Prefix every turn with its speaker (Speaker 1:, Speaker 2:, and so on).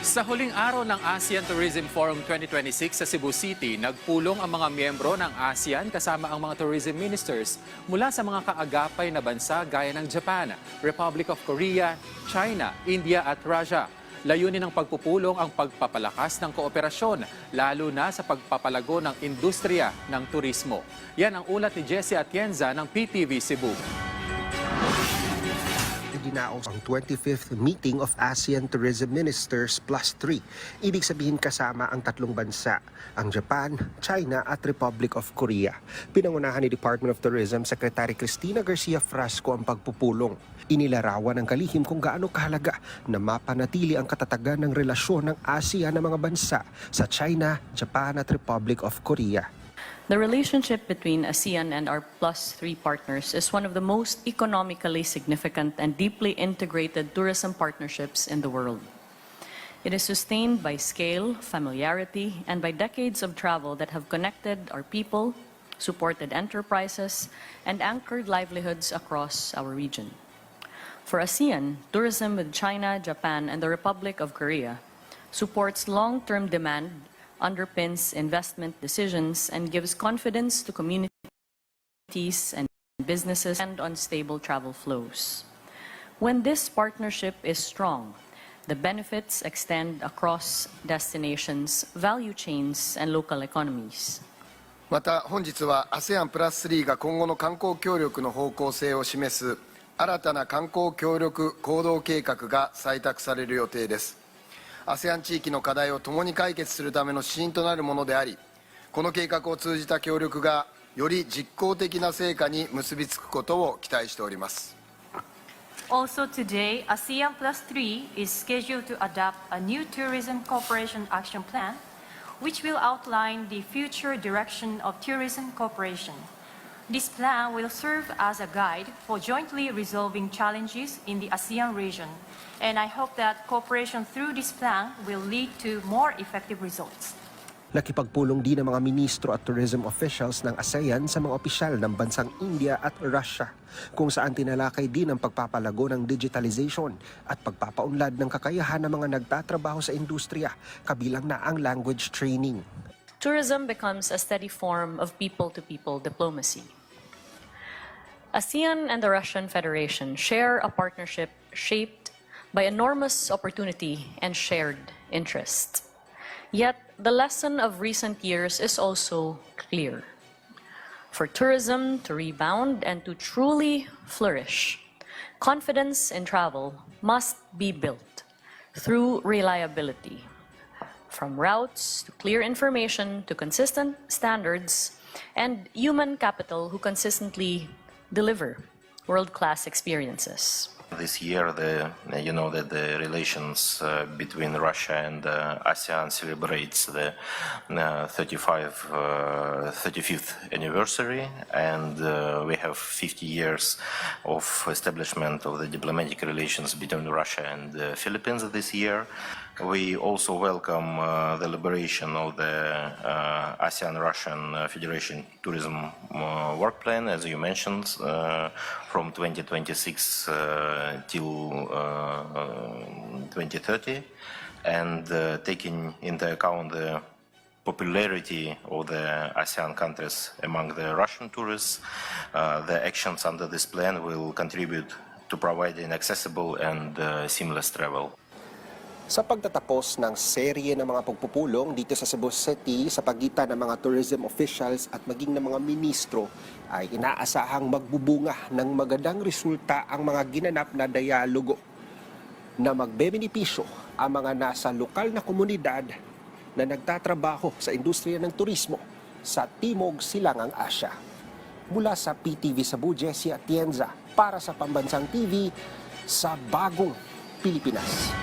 Speaker 1: Sa huling araw ng ASEAN Tourism Forum 2026 sa Cebu City, nagpulong ang mga miyembro ng ASEAN kasama ang mga tourism ministers mula sa mga kaagapay na bansa gaya ng Japan, Republic of Korea, China, India at Russia. Layunin ng pagpupulong ang pagpapalakas ng kooperasyon, lalo na sa pagpapalago ng industriya ng turismo. Yan ang ulat ni Jessie Atienza ng PTV Cebu.
Speaker 2: Dinaos ang 25th meeting of ASEAN Tourism Ministers plus 3. Ibig sabihin kasama ang tatlong bansa, ang Japan, China at Republic of Korea. Pinangunahan ni Department of Tourism Secretary Cristina Garcia Frasco ang pagpupulong. Inilarawan ng kalihim kung gaano kahalaga na mapanatili ang katatagan ng relasyon ng ASEAN ng mga bansa sa China, Japan at Republic of Korea.
Speaker 3: The relationship between ASEAN and our plus 3 partners is one of the most economically significant and deeply integrated tourism partnerships in the world. It is sustained by scale, familiarity, and by decades of travel that have connected our people, supported enterprises, and anchored livelihoods across our region. For ASEAN, tourism with China, Japan, and the Republic of Korea supports long-term demand, underpins investment decisions, and gives confidence to communities and businesses and on stable travel flows. When this partnership is strong, the benefits extend across destinations, value chains, and local economies.
Speaker 4: また本日は ASEAN プラス3が今後の観光協力の方向性を示す新たな観光協力行動計画が採択される予定です。ASEAN 地域の課題を共に解決するための指針となるものであり、この計画を通じた協力がより実効的な成果に結びつくことを期待しております。
Speaker 5: Also today, ASEAN Plus 3 is scheduled to adopt a new tourism cooperation action plan, which will outline the future direction of tourism cooperation. This plan will serve as a guide for jointly resolving challenges in the ASEAN region, and I hope that cooperation through this plan will lead to more effective results.
Speaker 2: Nakipagpulong din ang mga ministro at tourism officials ng ASEAN sa mga opisyal ng bansang India at Russia, kung saan tinalakay din ang pagpapalago ng digitalization at pagpapaunlad ng kakayahan ng mga nagtatrabaho sa industriya, kabilang na ang language training.
Speaker 3: Tourism becomes a steady form of people-to-people diplomacy. ASEAN and the Russian Federation share a partnership shaped by enormous opportunity and shared interest. Yet, the lesson of recent years is also clear. For tourism to rebound and to truly flourish, confidence in travel must be built through reliability. From routes to clear information to consistent standards and human capital who consistently deliver world-class experiences.
Speaker 6: This year, you know that the relations between Russia and ASEAN celebrates the 35th anniversary, and we have 50 years of establishment of the diplomatic relations between Russia and the Philippines this year. We also welcome the liberation of the ASEAN-Russian Federation Tourism Work Plan, as you mentioned, from 2026 till 2030, and taking into account the popularity of the ASEAN countries among the Russian tourists, the actions under this plan will contribute to providing accessible and seamless travel.
Speaker 2: Sa pagtatapos ng serye ng mga pagpupulong dito sa Cebu City sa pagitan ng mga tourism officials at maging ng mga ministro, ay inaasahang magbubunga ng magandang resulta ang mga ginanap na dialogo na magbebenepisyo ang mga nasa lokal na komunidad na nagtatrabaho sa industriya ng turismo sa Timog Silangang Asya. Mula sa PTV Cebu, Jessie Atienza para sa Pambansang TV sa Bagong Pilipinas.